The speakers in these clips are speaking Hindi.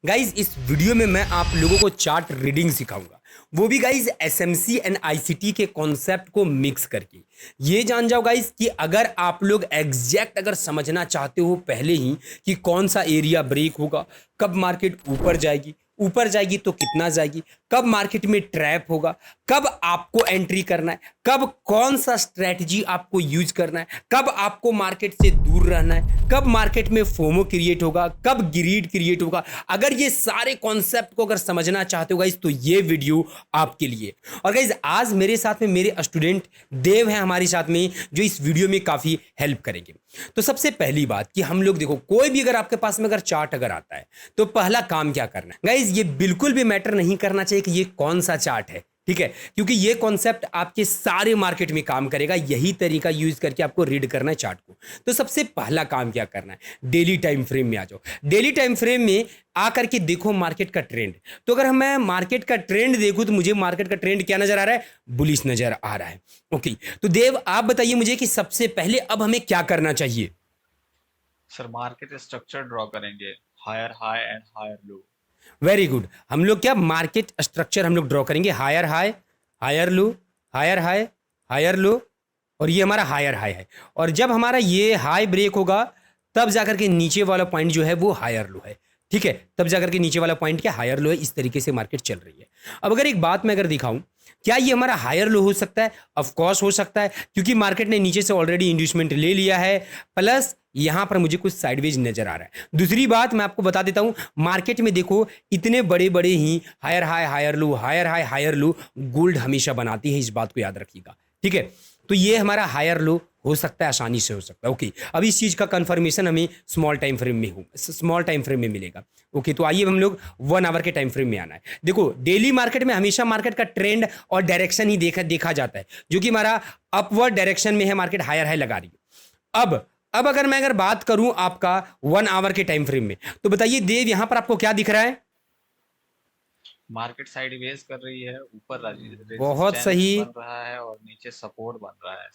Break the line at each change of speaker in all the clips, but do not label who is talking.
गाइज इस वीडियो में मैं आप लोगों को चार्ट रीडिंग सिखाऊंगा, वो भी गाइज एसएमसी एंड आईसीटी के कॉन्सेप्ट को मिक्स करके। ये जान जाओ गाइज कि अगर आप लोग एग्जैक्ट अगर समझना चाहते हो पहले ही कि कौन सा एरिया ब्रेक होगा, कब मार्केट ऊपर जाएगी तो कितना जाएगी, कब मार्केट में ट्रैप होगा, कब आपको एंट्री करना है, कब कौन सा स्ट्रेटजी आपको यूज करना है, कब आपको मार्केट से दूर रहना है, कब मार्केट में फोमो क्रिएट होगा, कब ग्रीड क्रिएट होगा। अगर ये सारे कॉन्सेप्ट को अगर समझना चाहते हो गाइस तो ये वीडियो आपके लिए। और गाइस आज मेरे साथ में मेरे स्टूडेंट देव हैं हमारे साथ में, जो इस वीडियो में काफी हेल्प करेंगे। तो सबसे पहली बात कि हम लोग देखो, कोई भी अगर आपके पास में अगर चार्ट अगर आता है तो पहला काम क्या करना है गाइस, ये बिल्कुल भी मैटर नहीं करना चाहिए कि ये कौन सा चार्ट है, ठीक है, क्योंकि ये कॉन्सेप्ट आपके सारे मार्केट में काम करेगा। यही तरीका यूज करके आपको रीड करना है चार्ट को। तो सबसे पहला काम क्या करना है, डेली टाइम फ्रेम में आ जाओ। डेली टाइम फ्रेम में आकर के देखो मार्केट का ट्रेंड। तो अगर मैं मार्केट का ट्रेंड देखूं तो मुझे मार्केट का ट्रेंड क्या नजर आ रहा है, बुलिश नजर आ रहा है। ओके, तो देव आप बताइए मुझे कि सबसे पहले अब हमें क्या करना चाहिए।
सर मार्केट स्ट्रक्चर ड्रॉ करेंगे, higher high and higher low.
Very good, हम लोग क्या मार्केट स्ट्रक्चर हम लोग ड्रॉ करेंगे, higher high, higher low, higher high, higher low, और ये हमारा हायर हाई है। और जब हमारा ये हाई ब्रेक होगा तब जाकर के नीचे वाला पॉइंट जो है वो हायर लो है, ठीक है, तब जाकर के नीचे वाला पॉइंट क्या हायर लो है। इस तरीके से मार्केट चल रही है। अब अगर एक बात मैं अगर दिखाऊं, क्या ये हमारा हायर लो हो सकता है? ऑफ कोर्स हो सकता है, क्योंकि मार्केट ने नीचे से ऑलरेडी इंड्यूसमेंट ले लिया है, प्लस यहां पर मुझे कुछ साइडवेज नजर आ रहा है। दूसरी बात मैं आपको बता देता हूं, मार्केट में देखो इतने बड़े बड़े ही higher high higher low, higher high higher low gold हमेशा बनाती है, इस बात को याद रखिएगा, ठीक है। तो ये हमारा हायर लो हो सकता है, आसानी से हो सकता है। ओके, अब इस चीज का कंफर्मेशन हमें स्मॉल टाइम फ्रेम में मिलेगा। ओके, तो आइए हम लोग 1 आवर के टाइम फ्रेम में आना है। देखो डेली मार्केट में हमेशा मार्केट का ट्रेंड और डायरेक्शन ही देखा जाता है, जो कि हमारा अपवर्ड डायरेक्शन में है, मार्केट हायर हाई लगा रही है। अब अगर बात करूं आपका 1 आवर के टाइम फ्रेम में, तो बताइए देव यहां पर आपको क्या दिख रहा है?
मार्केट साइडवेज कर रही है, ऊपर
बहुत
रेजिस्टेंस
सही,
बन रहा है और नीचे सपोर्ट बन रहा है।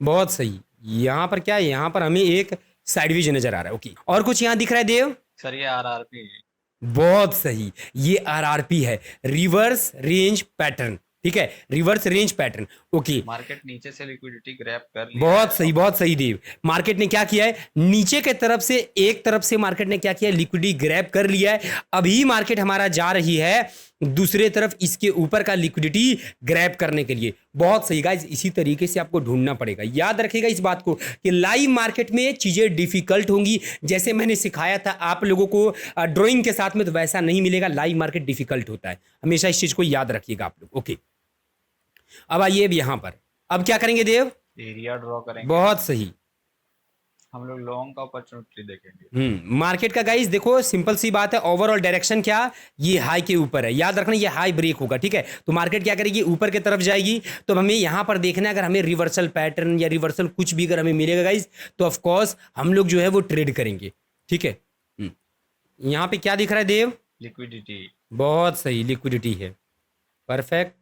बहुत सही। यहां पर क्या है, यहां पर हमें एक साइडवेज नजर आ रहा है। ओके, और कुछ यहां दिख रहा है देव?
सर ये आरआरपी है।
बहुत सही, ये आरआरपी है, रिवर्स रेंज पैटर्न, ठीक है, reverse range pattern. Okay,
market नीचे से लिक्विडिटी ग्रैब कर लिया है
बहुत सही,
अब।
बहुत सही देव। मार्केट ने क्या किया है, नीचे के तरफ से एक तरफ से मार्केट ने क्या किया है, लिक्विडिटी ग्रैब कर लिया है। अभी मार्केट हमारा जा रही है दूसरे तरफ, इसके ऊपर का लिक्विडिटी ग्रैब करने के लिए। बहुत सही गाइस, इसी तरीके से आपको ढूंढना पड़ेगा। याद रखिएगा इस बात को कि लाइव मार्केट में चीजें डिफिकल्ट होंगी, जैसे मैंने सिखाया था आप लोगों को ड्राइंग के साथ में, तो वैसा नहीं मिलेगा। लाइव मार्केट डिफिकल्ट होता है, हमेशा इस चीज को याद रखिएगा आप लोग। ओके, अब आइए अब यहां पर, अब क्या करेंगे देव?
एरिया ड्रॉ करेंगे,
बहुत सही।
हम लोग लॉन्ग का अपॉर्चुनिटी देखेंगे।
मार्केट का गाइस देखो सिंपल सी बात है, ओवरऑल डायरेक्शन क्या, ये हाई के ऊपर है, याद रखना ये हाई ब्रेक होगा, ठीक है। तो मार्केट क्या करेगी, ऊपर की तरफ जाएगी। तो हमें यहां पर देखना है, अगर हमें रिवर्सल पैटर्न या रिवर्सल कुछ भी अगर हमें मिलेगा गाइस, तो ऑफ कोर्स हम लोग जो है वो ट्रेड करेंगे, ठीक है। यहां पे क्या दिख रहा है देव?
लिक्विडिटी।
बहुत सही, लिक्विडिटी है, परफेक्ट।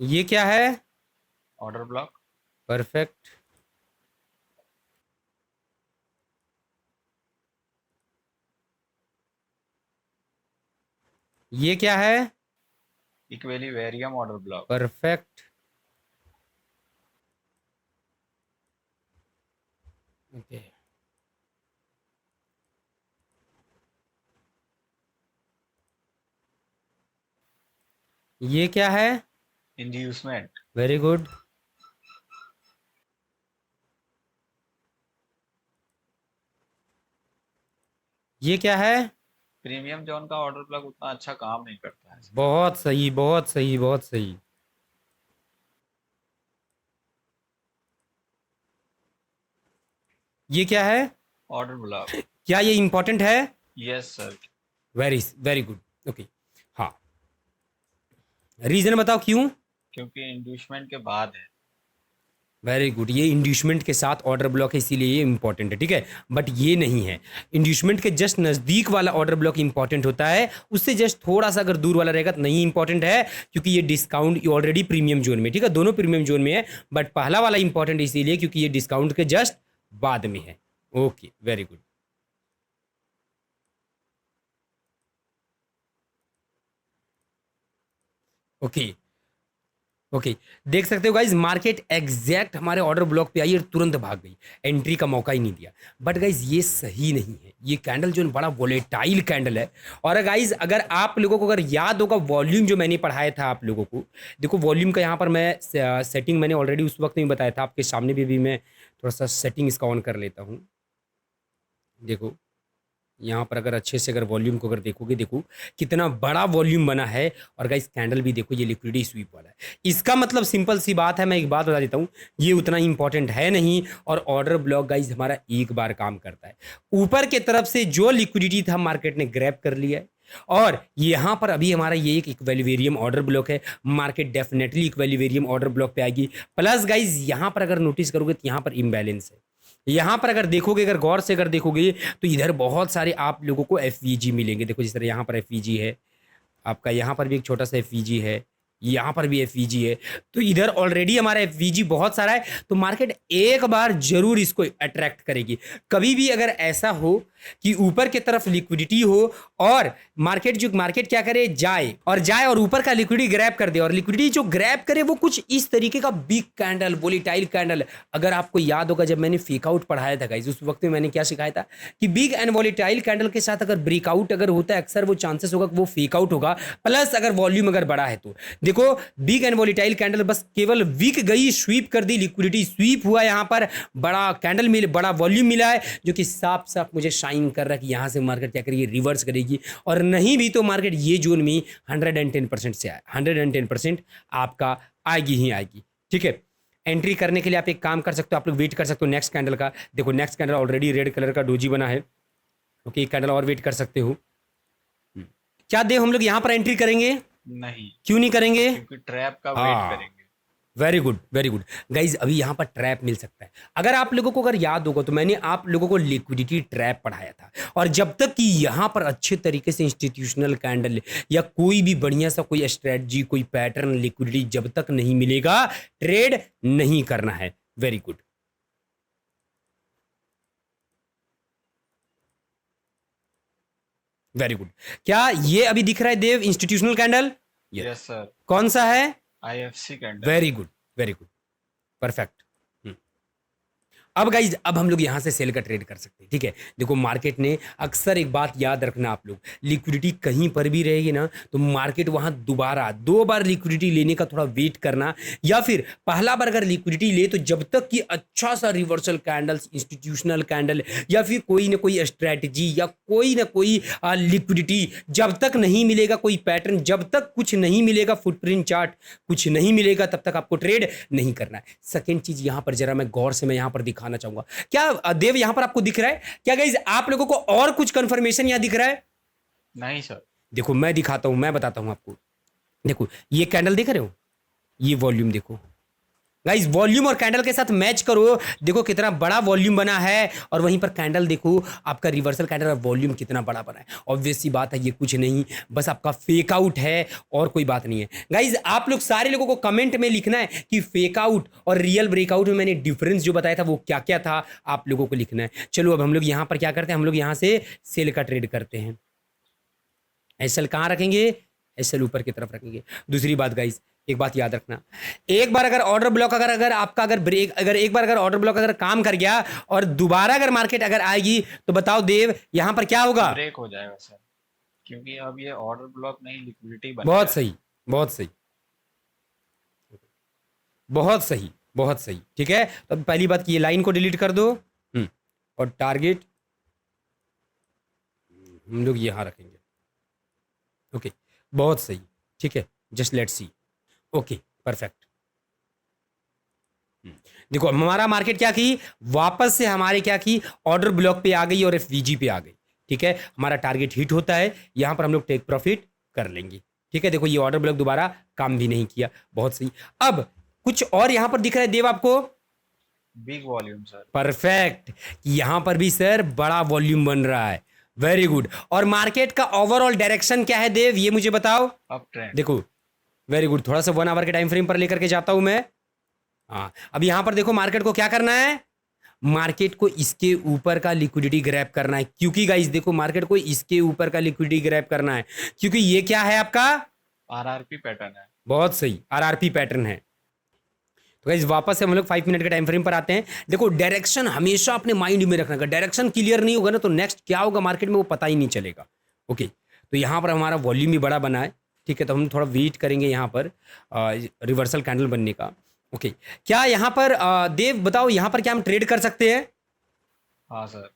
ये क्या है?
Order block.
परफेक्ट। ये क्या है?
Equilibrium order block.
Perfect. Okay, ये क्या है?
इंड्यूसमेंट।
Very good. ये क्या है?
प्रीमियम जोन का ऑर्डर ब्लॉक उतना अच्छा काम नहीं करता है।
बहुत सही, बहुत सही, बहुत सही। ये क्या है?
Order block.
क्या ये इंपॉर्टेंट है?
Yes sir.
Very very good. Okay, हाँ, रीजन बताओ क्यों?
क्योंकि इंड्यूसमेंट के बाद है।
वेरी गुड, ये इंड्यूसमेंट के साथ ऑर्डर ब्लॉक है, इसीलिए ये इंपॉर्टेंट है, ठीक है। बट ये नहीं है, इंड्यूसमेंट के जस्ट नजदीक वाला ऑर्डर ब्लॉक इंपॉर्टेंट होता है, उससे जस्ट थोड़ा सा अगर दूर वाला रहेगा तो नहीं इंपॉर्टेंट है, क्योंकि ये डिस्काउंट ऑलरेडी प्रीमियम जोन में, ठीक है, दोनों प्रीमियम जोन में है। बट पहला वाला इंपॉर्टेंट इसीलिए क्योंकि ये डिस्काउंट के जस्ट बाद में है। Okay, very good. Okay okay, देख सकते हो गाइज मार्केट एग्जैक्ट हमारे ऑर्डर ब्लॉक पे आई और तुरंत भाग गई, एंट्री का मौका ही नहीं दिया। बट गाइज ये सही नहीं है, ये कैंडल जो है बड़ा वोलेटाइल कैंडल है। और गाइज अगर आप लोगों को अगर याद होगा वॉल्यूम जो मैंने पढ़ाया था आप लोगों को, देखो वॉल्यूम का यहाँ पर मैं सेटिंग मैंने ऑलरेडी उस वक्त में बताया था, आपके सामने भी मैं थोड़ा सा सेटिंग इसका ऑन कर लेता हूँ। देखो यहाँ पर अगर अच्छे से अगर वॉल्यूम को अगर देखोगे, देखो कितना बड़ा वॉल्यूम बना है। और गाइस कैंडल भी देखो ये लिक्विडिटी स्वीप वाला है। इसका मतलब सिंपल सी बात है, मैं एक बात बता देता हूँ, ये उतना इंपॉर्टेंट है नहीं। और ऑर्डर ब्लॉक गाइस हमारा एक बार काम करता है, ऊपर के तरफ से जो लिक्विडिटी था मार्केट ने ग्रैब कर लिया है। और यहाँ पर अभी हमारा ये एक इक्विलिब्रियम ऑर्डर ब्लॉक है, market definitely equilibrium order block पे आएगी। प्लस गाइज यहाँ पर अगर नोटिस करोगे तो यहाँ पर इम्बैलेंस है। यहाँ पर अगर देखोगे, अगर गौर से अगर देखोगे तो इधर बहुत सारे आप लोगों को एफवीजी मिलेंगे। देखो जिस तरह यहाँ पर एफवीजी है आपका, यहाँ पर भी एक छोटा सा एफवीजी है, यहाँ पर भी एफवीजी है। तो इधर ऑलरेडी हमारा एफवीजी बहुत सारा है। तो मार्केट एक बार जरूर इसको अट्रैक्ट करेगी। कभी भी अगर ऐसा हो कि ऊपर की तरफ लिक्विडिटी हो और मार्केट क्या करे, जाए और ऊपर का लिक्विडिटी ग्रैब कर दे, और लिक्विडिटी जो ग्रैब करे वो कुछ इस तरीके का बिग कैंडल, वोलेटाइल कैंडल। अगर आपको याद होगा जब मैंने फेक आउट पढ़ाया था गाइस, उस वक्त में मैंने क्या सिखाया था कि बिग एंड वोलेटाइल कैंडल के साथ अगर ब्रेकआउट अगर होता है, अक्सर वो चांसेस होगा कि वो फेक आउट होगा। प्लस अगर वॉल्यूम अगर बड़ा है तो देखो बिग एंड वोलेटाइल कैंडल बस केवल वीक गई, स्वीप कर दी, लिक्विडिटी स्वीप हुआ, यहाँ पर बड़ा कैंडल मिले, बड़ा वॉल्यूम मिला है, जो कि साफ साफ मुझे शाइन कर रहा है कि यहाँ से मार्केट क्या करेगी, रिवर्स करेगी। और नहीं भी तो मार्केट ये जोन में 110% से आए, 110% आपका आएगी ही आएगी। ठीक है, एंट्री करने के लिए आप एक काम कर सकते हो, आप लोग वेट कर सकते हो नेक्स्ट कैंडल का। देखो next candle already red colour का डोजी बना है। ओके, कैंडल और वेट कर सकते हो। क्या देव हम लोग यहाँ पर एंट्री करेंगे?
नहीं,
क्यों नहीं करेंगे?
क्योंकि ट्रैप का
हाँ।
वेट करेंगे।
Very good very good guys, अभी यहाँ पर ट्रैप मिल सकता है। अगर आप लोगों को अगर याद होगा तो मैंने आप लोगों को लिक्विडिटी ट्रैप पढ़ाया था। और जब तक कि यहाँ पर अच्छे तरीके से इंस्टीट्यूशनल कैंडल या कोई भी बढ़िया सा कोई स्ट्रेटजी, कोई पैटर्न, लिक्विडिटी जब तक नहीं मिलेगा, ट्रेड नहीं करना है। Very good, very good. क्या ये अभी दिख रहा है देव इंस्टीट्यूशनल कैंडल?
यस सर,
कौन सा है?
IFC candle.
Very good very good, perfect. अब गाइज अब हम लोग यहां से सेल का ट्रेड कर सकते हैं। ठीक है, देखो मार्केट ने अक्सर एक बात याद रखना आप लोग, लिक्विडिटी कहीं पर भी रहेगी ना तो मार्केट वहां दोबारा 2 बार लिक्विडिटी लेने का थोड़ा वेट करना, या फिर पहला बार अगर लिक्विडिटी ले तो जब तक कि अच्छा सा रिवर्सल कैंडल्स, इंस्टीट्यूशनल कैंडल या फिर कोई ना कोई स्ट्रैटेजी या कोई ना कोई लिक्विडिटी जब तक नहीं मिलेगा, कोई पैटर्न जब तक कुछ नहीं मिलेगा, फुटप्रिंट चार्ट कुछ नहीं मिलेगा, तब तक आपको ट्रेड नहीं करना है। सेकेंड चीज यहां पर जरा मैं गौर से मैं यहां पर दिखाना चाहूंगा, क्या देव यहां पर आपको दिख रहा है क्या गाइज? आप लोगों को और कुछ कंफर्मेशन यहां दिख रहा है?
नहीं सर।
देखो मैं दिखाता हूं, मैं बताता हूं आपको। देखो ये कैंडल देख रहे हो, ये वॉल्यूम देखो गाइस, वॉल्यूम और कैंडल के साथ मैच करो, देखो कितना बड़ा वॉल्यूम बना है। और वहीं पर कैंडल देखो आपका रिवर्सल कैंडल और वॉल्यूम कितना बड़ा बना है। ऑब्वियस सी बात है ये कुछ नहीं, बस आपका फेक आउट है और कोई बात नहीं है। गाइस आप लोग सारे लोगों को कमेंट में लिखना है कि फेक आउट और रियल ब्रेकआउट में मैंने डिफरेंस जो बताया था वो क्या क्या था, आप लोगों को लिखना है। चलो अब हम लोग यहाँ पर क्या करते हैं, हम लोग यहाँ से सेल का ट्रेड करते हैं। एसएल कहाँ रखेंगे? एसएल ऊपर की तरफ रखेंगे। दूसरी बात गाइस, एक बात याद रखना, एक बार अगर ऑर्डर ब्लॉक अगर आपका अगर ब्रेक अगर एक बार अगर ऑर्डर ब्लॉक अगर काम कर गया और दोबारा अगर मार्केट अगर आएगी तो बताओ देव यहां पर क्या होगा?
ब्रेक हो जाएगा सर, क्योंकि अब ये ऑर्डर ब्लॉक नहीं लिक्विडिटी बन
बहुत
गया है।
सही, बहुत सही, बहुत सही, बहुत सही। ठीक है, तो पहली बात की ये लाइन को डिलीट कर दो और टारगेट हम लोग यहां रखेंगे। ओके, बहुत सही। ठीक है, just let's see. Okay, perfect. देखो हमारा मार्केट क्या की, वापस से हमारे क्या की, ऑर्डर ब्लॉक पे आ गई और एफवीजी पे आ गई। ठीक है, हमारा टारगेट हिट होता है, यहां पर हम लोग टेक प्रॉफिट कर लेंगे। ठीक है, देखो ये ऑर्डर ब्लॉक दोबारा काम भी नहीं किया, बहुत सही। अब कुछ और यहां पर दिख रहा है देव आपको?
Big volume sir.
परफेक्ट, यहां पर भी सर बड़ा वॉल्यूम बन रहा है। Very good. और मार्केट का ओवरऑल डायरेक्शन क्या है देव, ये मुझे बताओ।
Up trend.
देखो वेरी गुड, थोड़ा सा 1 आवर के टाइम फ्रेम पर लेकर के जाता हूं मैं। हाँ, अब यहां पर देखो मार्केट को क्या करना है, मार्केट को इसके ऊपर का लिक्विडिटी ग्रैब करना है। क्योंकि गाइस देखो मार्केट को इसके ऊपर का लिक्विडिटी ग्रैब करना है, क्योंकि ये क्या है आपका
आरआरपी पैटर्न है।
बहुत सही, आरआरपी पैटर्न है। तो गाइस वापस से हम लोग 5 मिनट के टाइम फ्रेम पर आते हैं। देखो डायरेक्शन हमेशा अपने माइंड में रखना, अगर डायरेक्शन क्लियर नहीं होगा ना तो नेक्स्ट क्या होगा मार्केट में वो पता ही नहीं चलेगा। ओके, तो यहाँ पर हमारा वॉल्यूम भी बड़ा बना है, ठीक है, तो हम थोड़ा वेट करेंगे यहाँ पर रिवर्सल कैंडल बनने का। ओके, क्या यहाँ पर देव बताओ यहाँ पर क्या हम ट्रेड कर सकते हैं?
हाँ सर।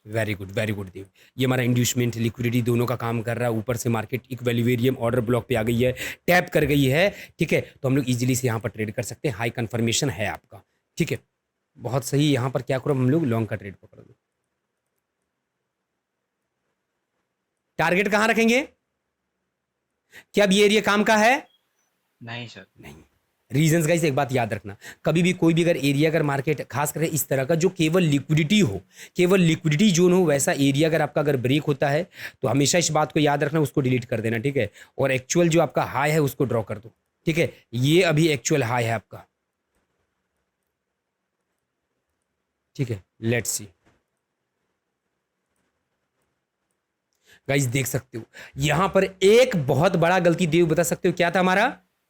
वेरी गुड देव। ये हमारा इंड्यूसमेंट लिक्विडिटी दोनों का काम कर रहा है। ऊपर से मार्केट इक्विलिब्रियम ऑर्डर ब्लॉक पे आ गई है, टैप कर गई है, ठीक है, तो हम लोग इजीली से यहाँ पर ट्रेड कर सकते हैं। हाई कंफर्मेशन है आपका, ठीक है, बहुत सही। यहाँ पर क्या करो, हम लोग लॉन्ग का ट्रेड पकड़ लो। टारगेट कहाँ रखेंगे? क्या अब ये एरिया काम का है?
नहीं सर।
नहीं। रीजंस गाइस एक बात याद रखना, कभी भी कोई भी अगर एरिया, अगर मार्केट खास करके इस तरह का जो केवल लिक्विडिटी हो, केवल लिक्विडिटी जोन हो, वैसा एरिया अगर आपका अगर ब्रेक होता है तो हमेशा इस बात को याद रखना, उसको डिलीट कर देना, ठीक है, और एक्चुअल जो आपका हाई है उसको ड्रॉ कर दो, ठीक है। ये अभी एक्चुअल हाई है आपका, ठीक है, लेट्स सी गाइस, देख सकते हो यहां पर एक बहुत बड़ा गलती देव बता सकते हो क्या था हमारा?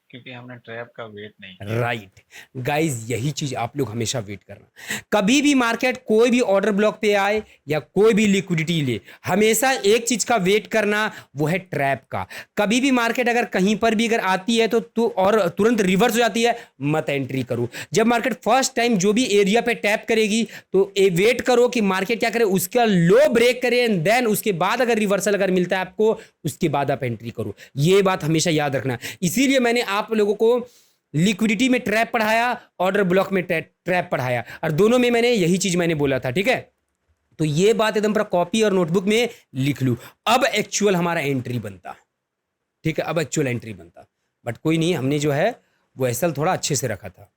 क्योंकि हमने ट्रैप का वेट नहीं किया।
राइट गाइज, यही चीज आप लोग हमेशा वेट करना। कभी भी मार्केट कोई भी ऑर्डर ब्लॉक पे आए या कोई भी लिक्विडिटी ले, हमेशा एक चीज का वेट करना, वो है ट्रैप का। कभी भी मार्केट अगर कहीं पर भी अगर आती है तो और तुरंत रिवर्स हो जाती है, मत एंट्री करो। जब मार्केट फर्स्ट टाइम जो भी एरिया पे टैप करेगी तो वेट करो कि मार्केट क्या करे, उसका लो ब्रेक करे, एंड देन उसके बाद अगर रिवर्सल अगर मिलता है आपको, उसके बाद आप एंट्री करो। ये बात हमेशा याद रखना। इसीलिए मैंने आप लोगों को लिक्विडिटी में ट्रैप पढ़ाया, ऑर्डर ब्लॉक में ट्रैप पढ़ाया, और दोनों में मैंने यही चीज मैंने बोला था, ठीक है। तो ये बात एकदम पूरा कॉपी और नोटबुक में लिख लूं। अब एक्चुअल हमारा एंट्री बनता, ठीक है, अब एक्चुअल एंट्री बनता, बट कोई नहीं, हमने जो है वो एसएल थोड़ा अच्छे से रखा था।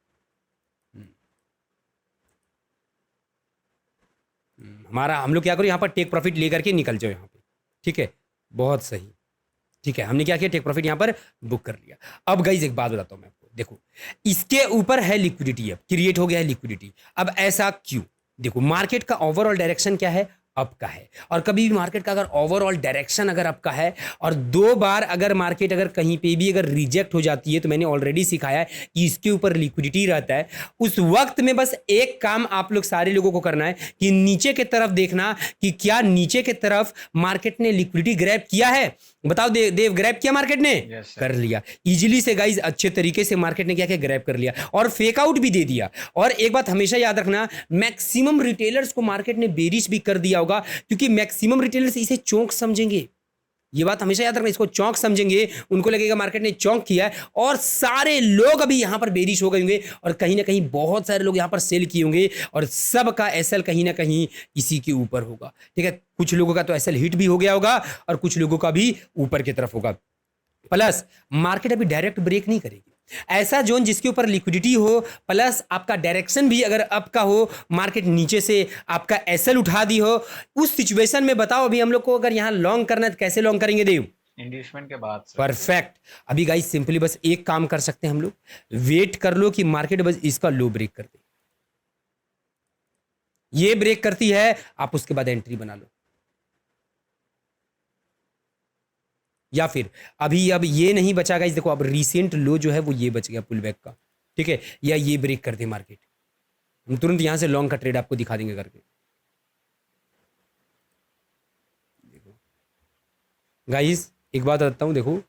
हमारा हम लोग क्या करो, यहां पर टेक प्रॉफिट लेकर के निकल जाओ यहां पे, ठीक है, बहुत सही, ठीक है, हमने क्या किया, टेक प्रॉफिट यहां पर बुक कर लिया। अब गाइस एक बात बताता हूं मैं आपको, देखो इसके ऊपर है लिक्विडिटी, अब क्रिएट हो गया है लिक्विडिटी। अब ऐसा क्यों? देखो मार्केट का ओवरऑल डायरेक्शन क्या है, अप का है, और कभी भी मार्केट का अगर ओवरऑल डायरेक्शन अगर अप का है और 2 बार अगर मार्केट अगर कहीं पे भी अगर रिजेक्ट हो जाती है, तो मैंने ऑलरेडी सिखाया है कि इसके ऊपर लिक्विडिटी रहता है। उस वक्त में बस एक काम आप लोग सारे लोगों को करना है कि नीचे की तरफ देखना कि क्या नीचे की तरफ मार्केट ने लिक्विडिटी ग्रैब किया है। बताओ देव, ग्रैब किया मार्केट ने?
Yes, sir.
कर लिया इजीली से गाइज, अच्छे तरीके से मार्केट ने क्या किया, ग्रैब कर लिया और फेक आउट भी दे दिया। और एक बात हमेशा याद रखना, मैक्सिमम रिटेलर्स को मार्केट ने बेरिश भी कर दिया होगा, क्योंकि मैक्सिमम रिटेलर्स इसे चौंक समझेंगे। ये बात हमेशा याद रखना, इसको चौंक समझेंगे, उनको लगेगा मार्केट ने चौंक किया है, और सारे लोग अभी यहां पर बेरिश हो गए होंगे, और कहीं ना कहीं बहुत सारे लोग यहां पर सेल किए होंगे, और सबका एसएल कहीं ना कहीं इसी के ऊपर होगा, ठीक है। कुछ लोगों का तो एसएल हिट भी हो गया होगा और कुछ लोगों का भी ऊपर की तरफ होगा। प्लस मार्केट अभी डायरेक्ट ब्रेक नहीं करेगी। ऐसा जोन जिसके ऊपर लिक्विडिटी हो, प्लस आपका डायरेक्शन भी अगर अप का हो, मार्केट नीचे से आपका एसएल उठा दी हो, उस सिचुएशन में बताओ अभी हम लोग को अगर यहां लॉन्ग करना है तो कैसे लॉन्ग करेंगे देव?
इंड्यूसमेंट के बाद सर।
परफेक्ट। अभी गाइस सिंपली बस एक काम कर सकते हैं हम लोग, वेट कर लो कि मार्केट बस इसका लो ब्रेक कर दे। ये ब्रेक करती है, आप उसके बाद एंट्री बना लो, या फिर अभी अब ये नहीं बचा गाइस, देखो अब रिसेंट लो जो है वो ये बच गया पुल बैक का, ठीक है, या ये ब्रेक कर दे मार्केट, हम तुरंत यहां से लॉन्ग का ट्रेड आपको दिखा देंगे करके। देखो गाइस एक बात बताता हूं, देखो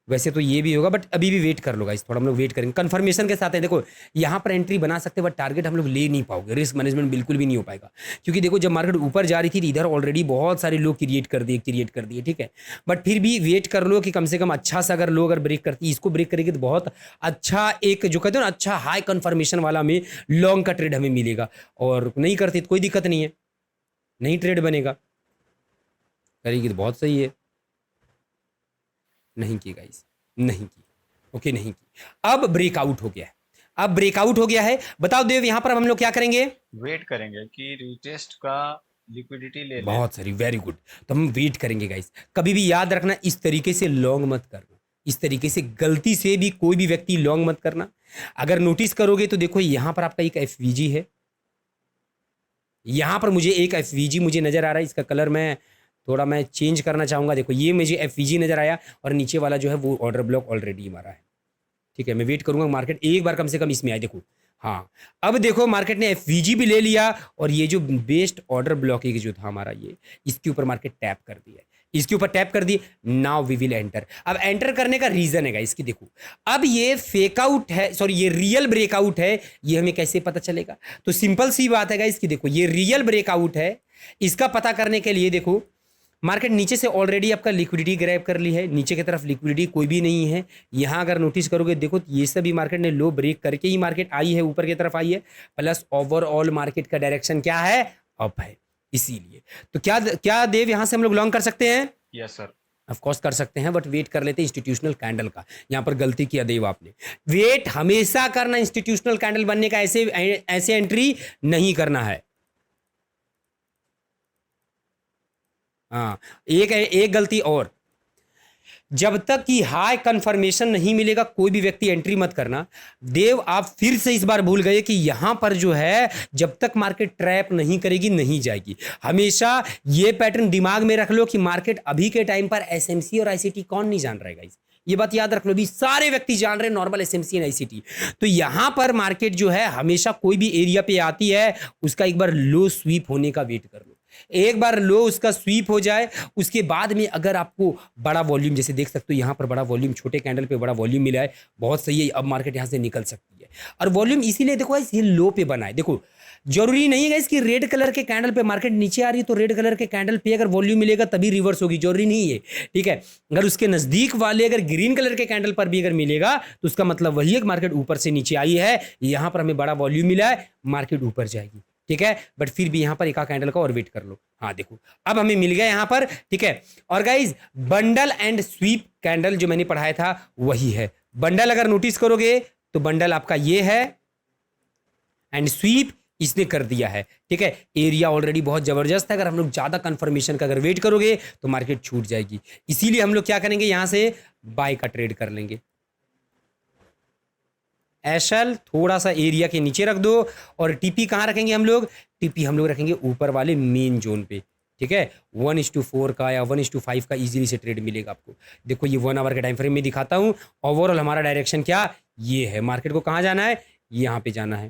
वैसे तो ये भी होगा, बट अभी भी वेट कर लो गाइस, थोड़ा हम लोग वेट करेंगे, कंफर्मेशन के साथ है। देखो यहाँ पर एंट्री बना सकते हैं, बट टारगेट हम लोग ले नहीं पाओगे, रिस्क मैनेजमेंट बिल्कुल भी नहीं हो पाएगा, क्योंकि देखो जब मार्केट ऊपर जा रही थी इधर ऑलरेडी बहुत सारे लोग क्रिएट कर दिए, ठीक है, बट फिर भी वेट कर लो कि कम से कम अच्छा सा अगर लो अगर ब्रेक करती, इसको ब्रेक करेगी तो बहुत अच्छा एक जो कहते हो ना अच्छा हाई कंफर्मेशन वाला में लॉन्ग का ट्रेड हमें मिलेगा। और नहीं करती तो कोई दिक्कत नहीं है, नहीं ट्रेड बनेगा, करेगी तो बहुत सही है, नहीं की गाइस, नहीं की, ओके नहीं की। अब ब्रेकआउट हो गया है, अब ब्रेकआउट हो गया है। बताओ देव यहाँ पर हम लोग क्या करेंगे?
वेट करेंगे कि रिटेस्ट का लिक्विडिटी ले ले।
बहुत सही, वेरी गुड। तो हम वेट करेंगे गाइस। कभी भी याद रखना इस तरीके से लॉन्ग मत करना, इस तरीके से गलती से भी कोई भी व्यक्ति लॉन्ग मत करना। अगर नोटिस करोगे तो देखो यहां पर आपका एक एफवीजी है, यहां पर मुझे एक एफवीजी मुझे नजर आ रहा है, इसका कलर मैं थोड़ा मैं चेंज करना चाहूँगा। देखो ये मुझे एफवीजी नज़र आया और नीचे वाला जो है वो ऑर्डर ब्लॉक ऑलरेडी हमारा है। ठीक है, मैं वेट करूंगा मार्केट एक बार कम से कम इसमें आए। देखो हाँ, अब देखो मार्केट ने एफवीजी भी ले लिया और ये जो बेस्ट ऑर्डर ब्लॉकिंग जो था हमारा, ये इसके ऊपर मार्केट टैप कर दिया, इसके ऊपर टैप कर दिए। Now we will enter. अब एंटर करने का रीजन है इसकी, देखो अब ये फेक आउट है, सॉरी ये रियल ब्रेकआउट है, ये हमें कैसे पता चलेगा? तो सिंपल सी बात है इसकी, देखो ये रियल ब्रेकआउट है। इसका पता करने के लिए देखो मार्केट नीचे से ऑलरेडी आपका लिक्विडिटी ग्रैब कर ली है, नीचे की तरफ लिक्विडिटी कोई भी नहीं है। यहाँ अगर नोटिस करोगे देखो ये सभी मार्केट ने लो ब्रेक करके ही मार्केट आई है, ऊपर की तरफ आई है, प्लस ओवरऑल मार्केट का डायरेक्शन क्या है? अप है। इसीलिए तो क्या क्या देव यहाँ से हम लोग लॉन्ग कर सकते हैं?
यस सर,
ऑफ कोर्स कर सकते हैं, बट वेट कर लेते हैं इंस्टीट्यूशनल कैंडल का। यहाँ पर गलती किया देव आपने, वेट हमेशा करना इंस्टीट्यूशनल कैंडल बनने का, ऐसे एंट्री नहीं करना है। हाँ, एक गलती और, जब तक कि हाई कंफर्मेशन नहीं मिलेगा कोई भी व्यक्ति एंट्री मत करना। देव आप फिर से इस बार भूल गए कि यहां पर जो है जब तक मार्केट ट्रैप नहीं करेगी नहीं जाएगी। हमेशा ये पैटर्न दिमाग में रख लो कि मार्केट अभी के टाइम पर एसएमसी और आईसीटी कौन नहीं जान रहा है गाइस, ये बात याद रख लो, भी सारे व्यक्ति जान रहे हैं नॉर्मल एसएमसी एंड आईसीटी। तो यहां पर मार्केट जो है हमेशा कोई भी एरिया पे आती है उसका एक बार लो स्वीप होने का वेट कर लो। एक बार लो उसका स्वीप हो जाए उसके बाद में अगर आपको बड़ा वॉल्यूम, जैसे देख सकते हो यहां पर बड़ा वॉल्यूम, छोटे कैंडल पे बड़ा वॉल्यूम मिला है, बहुत सही है। अब मार्केट यहां से निकल सकती है और वॉल्यूम इसीलिए देखो गाइस ये लो पे बना है। देखो जरूरी नहीं है गाइस कि रेड कलर के कैंडल पे मार्केट नीचे आ रही है तो रेड कलर के कैंडल पे अगर वॉल्यूम मिलेगा तभी रिवर्स होगी, जरूरी नहीं है। ठीक है, अगर उसके नजदीक वाले अगर ग्रीन कलर के कैंडल पर भी अगर मिलेगा तो उसका मतलब वही है कि मार्केट ऊपर से नीचे आई है, यहां पर हमें बड़ा वॉल्यूम मिला है, मार्केट ऊपर जाएगी। ठीक है, बट फिर भी यहां पर एक कैंडल का और वेट कर लो। हाँ देखो अब हमें मिल गया यहां पर। ठीक है, और guys bundle and sweep candle जो मैंने पढ़ाया था वही है। बंडल अगर नोटिस करोगे तो बंडल आपका ये है एंड स्वीप इसने कर दिया है। ठीक है, एरिया ऑलरेडी बहुत जबरदस्त है, अगर हम लोग ज्यादा कंफर्मेशन का अगर वेट करोगे तो मार्केट छूट जाएगी। इसीलिए हम लोग क्या करेंगे, यहां से बाय का ट्रेड कर लेंगे। एशल थोड़ा सा एरिया के नीचे रख दो और टीपी कहां रखेंगे हम लोग? टीपी हम लोग रखेंगे ऊपर वाले मेन जोन पे। ठीक है, 1:4 का या 1:5 का इजीली से ट्रेड मिलेगा आपको। देखो ये 1 आवर के टाइम फ्रेम में दिखाता हूं। ओवरऑल हमारा डायरेक्शन क्या ये है, मार्केट को कहां जाना है? यहां पे जाना है।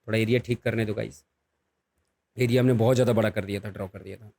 थोड़ा एरिया ठीक करने दो गाइस, एरिया हमने बहुत ज्यादा बड़ा कर दिया था, ड्रॉ कर दिया था।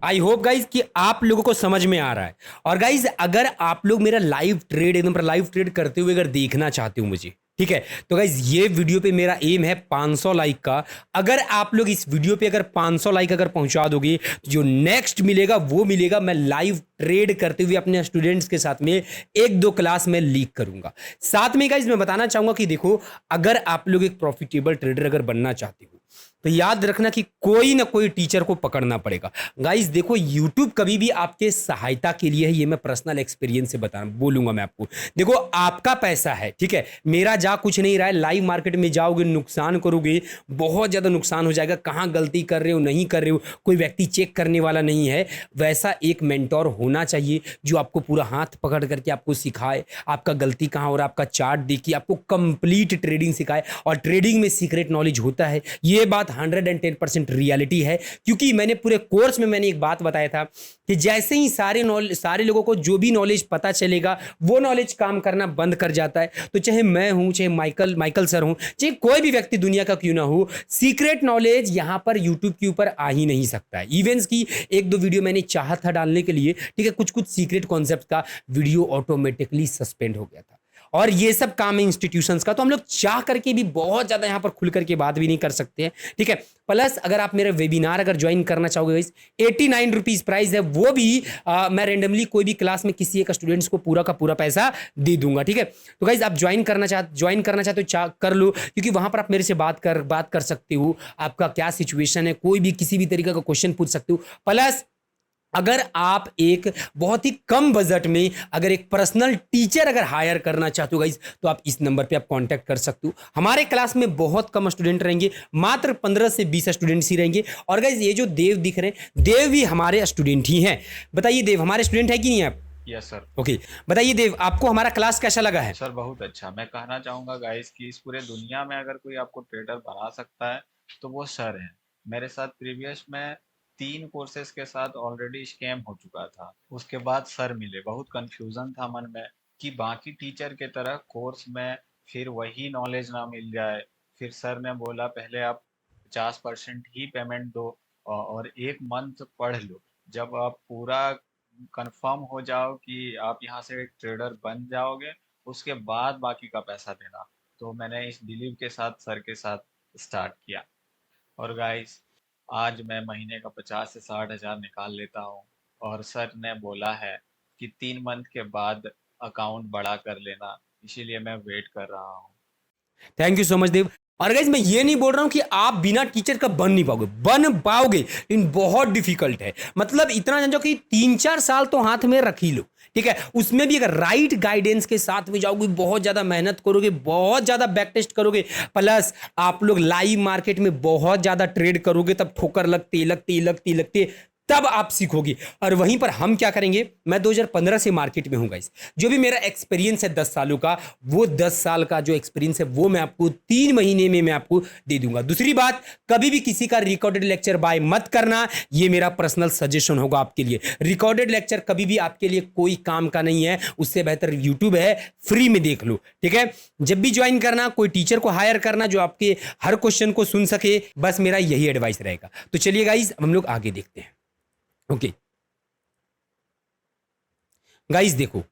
आई होप गाइज कि आप लोगों को समझ में आ रहा है। और गाइज अगर आप लोग मेरा लाइव ट्रेड एकदम पर लाइव ट्रेड करते हुए अगर देखना चाहते हो मुझे, ठीक है, तो गाइज ये वीडियो पे मेरा एम है 500 लाइक का। अगर आप लोग इस वीडियो पे अगर 500 लाइक अगर पहुंचा दोगे तो जो नेक्स्ट मिलेगा वो मिलेगा, मैं लाइव ट्रेड करते हुए अपने स्टूडेंट्स के साथ में 1-2 क्लास में लीक करूंगा। साथ में गाइज मैं बताना चाहूंगा कि देखो अगर आप लोग एक प्रॉफिटेबल ट्रेडर अगर बनना चाहते हो तो याद रखना कि कोई ना कोई टीचर को पकड़ना पड़ेगा। गाइस देखो YouTube कभी भी आपके सहायता के लिए है, ये मैं पर्सनल एक्सपीरियंस से बोलूंगा मैं आपको। देखो आपका पैसा है, ठीक है, मेरा जा कुछ नहीं रहा है। लाइव मार्केट में जाओगे नुकसान करोगे, बहुत ज्यादा नुकसान हो जाएगा। कहां गलती कर रहे हो नहीं कर रहे हो कोई व्यक्ति चेक करने वाला नहीं है। वैसा एक मेंटोर होना चाहिए जो आपको पूरा हाथ पकड़ करके आपको सिखाए, आपका गलती कहां और आपका चार्ट देखिए, आपको कंप्लीट ट्रेडिंग सिखाए। और ट्रेडिंग में सीक्रेट नॉलेज होता है, ये बात 110% रियलिटी है। क्योंकि मैंने पूरे कोर्स में मैंने एक बात बताया था कि जैसे ही सारे लोगों को जो भी नॉलेज पता चलेगा वो नॉलेज काम करना बंद कर जाता है। तो चाहे मैं हूं, चाहे माइकल सर हूं, चाहे कोई भी व्यक्ति दुनिया का क्यों ना हो, सीक्रेट नॉलेज यहां पर यूट्यूब के ऊपर आ ही नहीं सकता है। इवेंट्स की 1-2 वीडियो मैंने चाहा था डालने के लिए, ठीक है, कुछ सीक्रेट कॉन्सेप्ट का वीडियो ऑटोमेटिकली सस्पेंड हो गया था। और ये सब काम है इंस्टीट्यूशंस का, तो हम लोग चाह करके भी बहुत ज्यादा यहां पर खुल करके बात भी नहीं कर सकते हैं। ठीक है, प्लस अगर आप मेरा वेबिनार अगर ज्वाइन करना चाहोगे, 89 रुपीज प्राइस है, वो भी मैं रेंडमली कोई भी क्लास में किसी एक स्टूडेंट्स को पूरा का पूरा पैसा दे दूंगा। ठीक है, तो गाइज आप ज्वाइन करना चाहते हो कर लो, क्योंकि वहां पर आप मेरे से बात कर सकते हो, आपका क्या सिचुएशन है, कोई भी किसी भी तरीके का क्वेश्चन पूछ सकते हो। प्लस अगर आप एक बहुत ही कम बजट में अगर एक पर्सनल टीचर अगर हायर करना चाहते हो गाइस, तो आप इस नंबर पे आप कांटेक्ट कर सकते हो। हमारे क्लास में बहुत कम स्टूडेंट रहेंगे, मात्र 15 से 20 स्टूडेंट्स ही रहेंगे। और गाइस ये जो देव दिख रहे हैं, देव भी हमारे स्टूडेंट ही हैं। बताइए देव हमारे स्टूडेंट है कि नहीं आप?
Yes sir.
ओके, बताइए देव, आपको हमारा क्लास कैसा लगा है?
सर बहुत अच्छा। मैं कहना चाहूंगा गाइस कि इस पूरे दुनिया में अगर कोई आपको ट्रेडर बना सकता है तो वो सर है। मेरे साथ प्रीवियस में 3 कोर्सेज के साथ ऑलरेडी स्कैम हो चुका था। उसके बाद सर मिले, बहुत कंफ्यूजन था मन में कि बाकी टीचर के तरह कोर्स में फिर वही नॉलेज ना मिल जाए। फिर सर ने बोला पहले आप 50% ही पेमेंट दो और 1 मंथ पढ़ लो। जब आप पूरा कंफर्म हो जाओ कि आप यहाँ से एक ट्रेडर बन जाओगे, उसके बाद बाकी का पैसा देना। तो मैंने इस बिलीव के साथ सर के साथ स्टार्ट किया। और गाइस, आज मैं महीने का 50 से 60 हज़ार निकाल लेता हूँ। और सर ने बोला है कि 3 मंथ के बाद अकाउंट बड़ा कर लेना, इसीलिए मैं वेट कर रहा हूँ।
थैंक यू सो मच देव। और गाइज मैं ये नहीं बोल रहा हूं कि आप बिना टीचर का बन नहीं पाओगे, बन पाओगे, लेकिन बहुत डिफिकल्ट है। मतलब इतना जान जाओ कि 3-4 साल तो हाथ में रख ही लो, ठीक है। उसमें भी अगर राइट गाइडेंस के साथ में जाओगे, बहुत ज्यादा मेहनत करोगे, बहुत ज्यादा बैक टेस्ट करोगे, प्लस आप लोग लाइव मार्केट में बहुत ज्यादा ट्रेड करोगे, तब ठोकर लगते तब आप सीखोगे। और वहीं पर हम क्या करेंगे, मैं 2015 से मार्केट में हूं गाइस। जो भी मेरा एक्सपीरियंस है 10 सालों का, वो 10 साल का जो एक्सपीरियंस है वो मैं आपको 3 महीने में मैं आपको दे दूंगा। दूसरी बात, कभी भी किसी का रिकॉर्डेड लेक्चर बाय मत करना, ये मेरा पर्सनल सजेशन होगा आपके लिए। रिकॉर्डेड लेक्चर कभी भी आपके लिए कोई काम का नहीं है, उससे बेहतर यूट्यूब है, फ्री में देख लो, ठीक है। जब भी ज्वाइन करना, कोई टीचर को हायर करना जो आपके हर क्वेश्चन को सुन सके, बस मेरा यही एडवाइस रहेगा। तो चलिए गाइस, हम लोग आगे देखते हैं। ओके गाइस, देखो,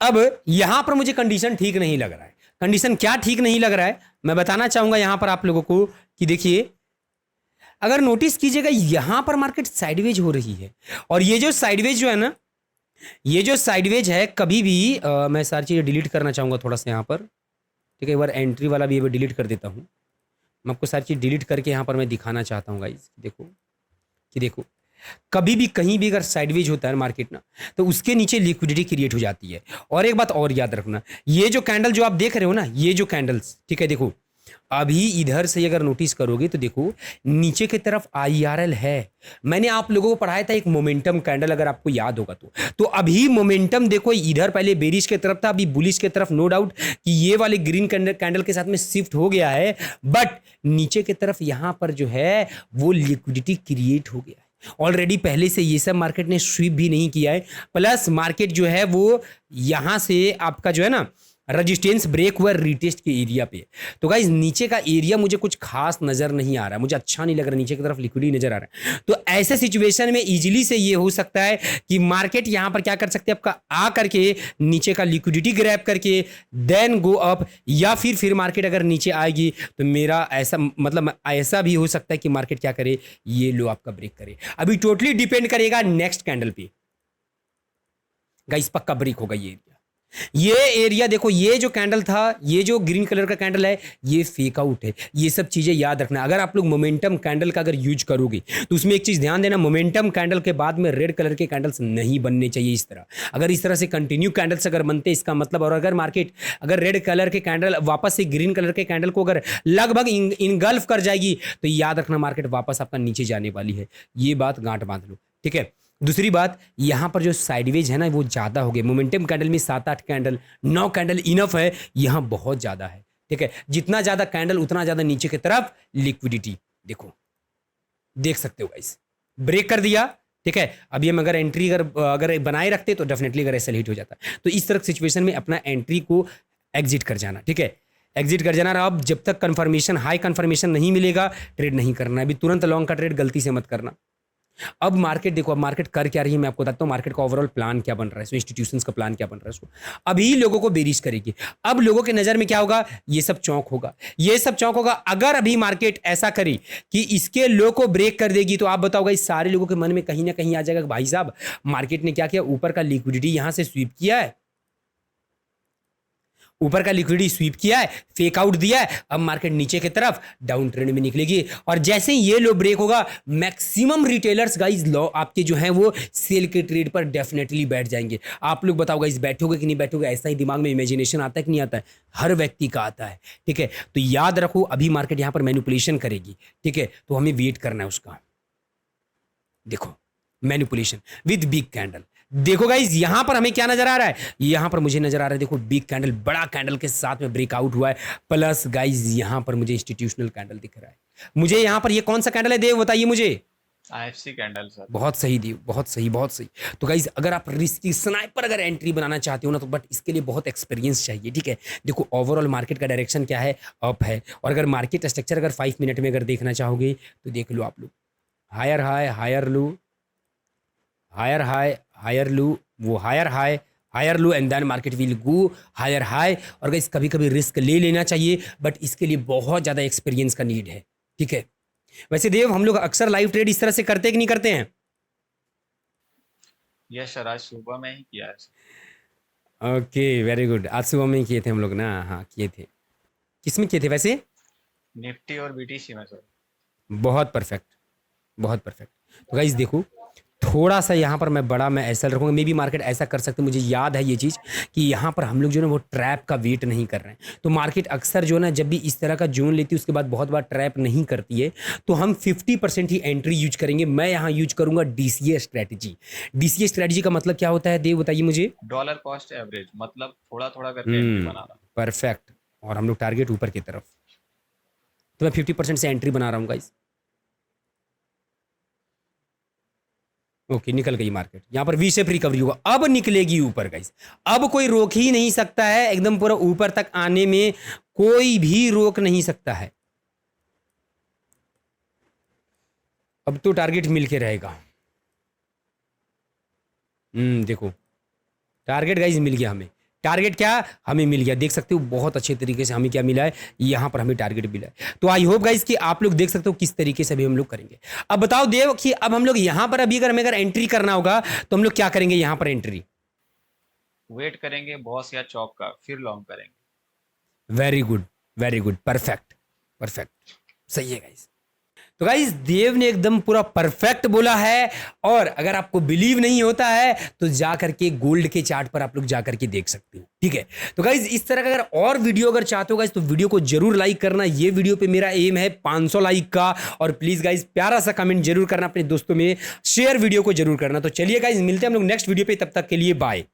अब यहां पर मुझे कंडीशन ठीक नहीं लग रहा है। कंडीशन क्या ठीक नहीं लग रहा है, मैं बताना चाहूंगा यहां पर आप लोगों को कि देखिए, अगर नोटिस कीजिएगा, यहां पर मार्केट साइडवेज हो रही है। और ये जो साइडवेज जो है ना, ये जो साइडवेज है, कभी भी मैं सारी चीजें डिलीट करना चाहूंगा थोड़ा सा यहां पर, ठीक है। एक बार एंट्री वाला भी डिलीट कर देता हूं। मैं आपको सारी चीज डिलीट करके यहां पर मैं दिखाना चाहता हूं गाइस। देखो कि देखो, कभी भी कहीं भी अगर साइडवेज होता है मार्केट ना, तो उसके नीचे लिक्विडिटी क्रिएट हो जाती है। और एक बात और याद रखना, ये जो कैंडल जो आप देख रहे हो ना, ये जो कैंडल्स, ठीक है, देखो अभी इधर से अगर नोटिस करोगे तो देखो नीचे की तरफ आईआरएल है। मैंने आप लोगों को पढ़ाया था एक मोमेंटम कैंडल, अगर आपको याद होगा तो अभी मोमेंटम देखो, इधर पहले बेरिश की तरफ था, अभी बुलिश की तरफ। नो डाउट कि ये वाले ग्रीन कैंडल के साथ में शिफ्ट हो गया है, बट नीचे की तरफ यहां पर जो है वो लिक्विडिटी क्रिएट हो गया है। ऑलरेडी पहले से ये सब मार्केट ने स्वीप भी नहीं किया है, प्लस मार्केट जो है वो यहां से आपका जो है ना रजिस्टेंस ब्रेक हुआ रिटेस्ट के एरिया पे। तो गाइस, नीचे का एरिया मुझे कुछ खास नजर नहीं आ रहा, मुझे अच्छा नहीं लग रहा, नीचे की तरफ लिक्विडिटी नजर आ रहा है। तो ऐसे सिचुएशन में इजीली से ये हो सकता है कि मार्केट यहां पर क्या कर सकते हैं, आपका आ करके नीचे का लिक्विडिटी ग्रैब करके देन गो अप, या फिर मार्केट अगर नीचे आएगी तो मेरा ऐसा मतलब ऐसा भी हो सकता है कि मार्केट क्या करे, ये लो आपका ब्रेक करे। अभी टोटली डिपेंड करेगा नेक्स्ट कैंडल पे गाइस, पक्का ब्रेक होगा ये एरिया। ये एरिया देखो, ये जो कैंडल था, ये जो ग्रीन कलर का कैंडल है, ये फेक आउट है। ये सब चीजें याद रखना। अगर आप लोग मोमेंटम कैंडल का अगर यूज करोगे तो उसमें एक चीज ध्यान देना, मोमेंटम कैंडल के बाद में रेड कलर के कैंडल्स नहीं बनने चाहिए इस तरह। अगर इस तरह से कंटिन्यू कैंडल्स अगर बनते, इसका मतलब, और अगर मार्केट अगर रेड कलर के कैंडल वापस से ग्रीन कलर के कैंडल को अगर लगभग इनगल्फ कर जाएगी, तो याद रखना मार्केट वापस आपका नीचे जाने वाली है। ये बात गांठ बांध लो, ठीक है। दूसरी बात, यहां पर जो साइडवेज है ना वो ज्यादा हो गए। मोमेंटम कैंडल में 7-8 कैंडल, 9 कैंडल इनफ है, यहां बहुत ज्यादा है, ठीक है। जितना ज्यादा कैंडल उतना ज्यादा नीचे की तरफ लिक्विडिटी। देखो, देख सकते हो गाइस, ब्रेक कर दिया, ठीक है। अभी हम अगर एंट्री अगर बनाए रखते तो डेफिनेटली अगर ऐसा हिट हो जाता, तो इस तरह सिचुएशन में अपना एंट्री को एग्जिट कर जाना, ठीक है। एग्जिट कर जाना। अब जब तक कंफर्मेशन, हाई कंफर्मेशन नहीं मिलेगा, ट्रेड नहीं करना। अभी तुरंत लॉन्ग का ट्रेड गलती से मत करना। अब मार्केट देखो, अब मार्केट कर क्या रही है मैं आपको बताता हूँ। मार्केट का ओवरऑल प्लान क्या बन रहा है, सो इंस्टीट्यूशंस का प्लान क्या बन रहा है, सो अभी लोगों को बेरिश करेगी। अब लोगों के नजर में क्या होगा, ये सब चौंक होगा, ये सब चौंक होगा। अगर अभी मार्केट ऐसा करे कि इसके लो को ब्रेक कर देगी, तो आप बताओगे इस सारे लोगों के मन में कहीं ना कहीं आ जाएगा, भाई साहब मार्केट ने क्या किया, ऊपर का लिक्विडिटी यहां से स्वीप किया है, ऊपर का लिक्विडिटी स्वीप किया है, फेक आउट दिया है। अब मार्केट नीचे की तरफ डाउन ट्रेंड में निकलेगी, और जैसे ही ये लो ब्रेक होगा, मैक्सिमम रिटेलर्स गाइस लो आपके जो हैं वो सेल के ट्रेड पर डेफिनेटली बैठ जाएंगे। आप लोग बताओ गाइस, बैठोगे कि नहीं बैठोगे? ऐसा ही दिमाग में इमेजिनेशन आता है कि नहीं आता है? हर व्यक्ति का आता है, ठीक है। तो याद रखो, अभी मार्केट यहां पर मैनिपुलेशन करेगी, ठीक है, तो हमें वेट करना है उसका। देखो, मैनिपुलेशन विद बिग कैंडल, देखो गाइज यहां पर हमें क्या नजर आ रहा है, यहां पर मुझे नजर आ रहा है, देखो बिग कैंडल, बड़ा कैंडल के साथ में ब्रेकआउट हुआ है, प्लस गाइज यहां पर मुझे इंस्टीट्यूशनल कैंडल दिख रहा है। मुझे यहां पर ये कौन सा कैंडल है देव, बताइए मुझे।
IFC candle sir.
बहुत सही देव, बहुत सही, बहुत सही। तो गाइज अगर आप रिस्की स्नाइपर अगर एंट्री बनाना चाहते हो ना, तो बट इसके लिए बहुत एक्सपीरियंस चाहिए, ठीक है। देखो ओवरऑल मार्केट का डायरेक्शन क्या है, अप है, और अगर मार्केट स्ट्रक्चर अगर 5 मिनट में अगर देखना चाहोगे तो देख लो आप लोग, higher high, higher low, higher high, higher low, वो higher high, higher low, and then market will go higher high. और गाइस कभी कभी रिस्क ले लेना चाहिए, बट इसके लिए बहुत ज़्यादा एक्सपीरियंस का नीड है, ठीक है। वैसे देव हम लोग अक्सर लाइव ट्रेड इस तरह से करते कि नहीं करते हैं?
यस सर, आज सुबह में ही किया है सर।
ओके वेरी गुड, आज सुबह में ही किए थे हम लोग ना, हाँ किए थे। किस में किए थे वैसे?
निफ्टी और BTC में सर।
बहुत परफेक्ट, बहुत परफेक्ट। तो गाइस देखो थोड़ा सा यहाँ पर मैं ऐसा रखूँगा, मे बी मार्केट ऐसा कर सकते, मुझे याद है ये चीज़ कि यहाँ पर हम लोग जो है ना वो ट्रैप का वेट नहीं कर रहे हैं। तो मार्केट अक्सर जो है ना जब भी इस तरह का जोन लेती है उसके बाद बहुत बार ट्रैप नहीं करती है, तो हम 50% ही एंट्री यूज करेंगे। मैं यहाँ यूज करूँगा DCA स्ट्रैटेजी। DCA स्ट्रैटेजी का मतलब क्या होता है देव, बताइए मुझे।
डॉलर कॉस्ट एवरेज, मतलब थोड़ा थोड़ा करके एंट्री बनाना।
परफेक्ट। और हम लोग टारगेट ऊपर की तरफ, तो मैं 50% से एंट्री बना रहा हूँ गाइस। ओके निकल गई मार्केट, यहां पर वी शेप रिकवरी होगा, अब निकलेगी ऊपर गाइस, अब कोई रोक ही नहीं सकता है, एकदम पूरा ऊपर तक आने में कोई भी रोक नहीं सकता है। अब तो टारगेट मिलके रहेगा। देखो टारगेट गाइस मिल गया हमें। टारगेट क्या हमें मिल गया, देख सकते हो बहुत अच्छे तरीके से हमें क्या मिला है, यहाँ पर हमें टारगेट मिला है। तो आई होप गाइस कि आप लोग देख सकते हो किस तरीके से अभी हम लोग करेंगे। अब बताओ देव कि अब हम लोग यहाँ पर अभी अगर हमें अगर एंट्री करना होगा तो हम लोग क्या करेंगे यहाँ पर एंट्री?
वेट करेंगे बॉस या चौक का, फिर लॉन्ग करेंगे।
Very good, very good, perfect, perfect, सही है गाइस। तो गाइस देव ने एकदम पूरा परफेक्ट बोला है। और अगर आपको बिलीव नहीं होता है तो जा करके गोल्ड के चार्ट पर आप लोग जा करके देख सकते हो, ठीक है। तो गाइस इस तरह का अगर और वीडियो अगर चाहते हो गाइस तो वीडियो को जरूर लाइक करना। ये वीडियो पे मेरा एम है 500 लाइक का, और प्लीज गाइस प्यारा सा कमेंट जरूर करना, अपने दोस्तों में शेयर वीडियो को जरूर करना। तो चलिए गाइस मिलते हैं हम लोग नेक्स्ट वीडियो पे, तब तक के लिए बाय।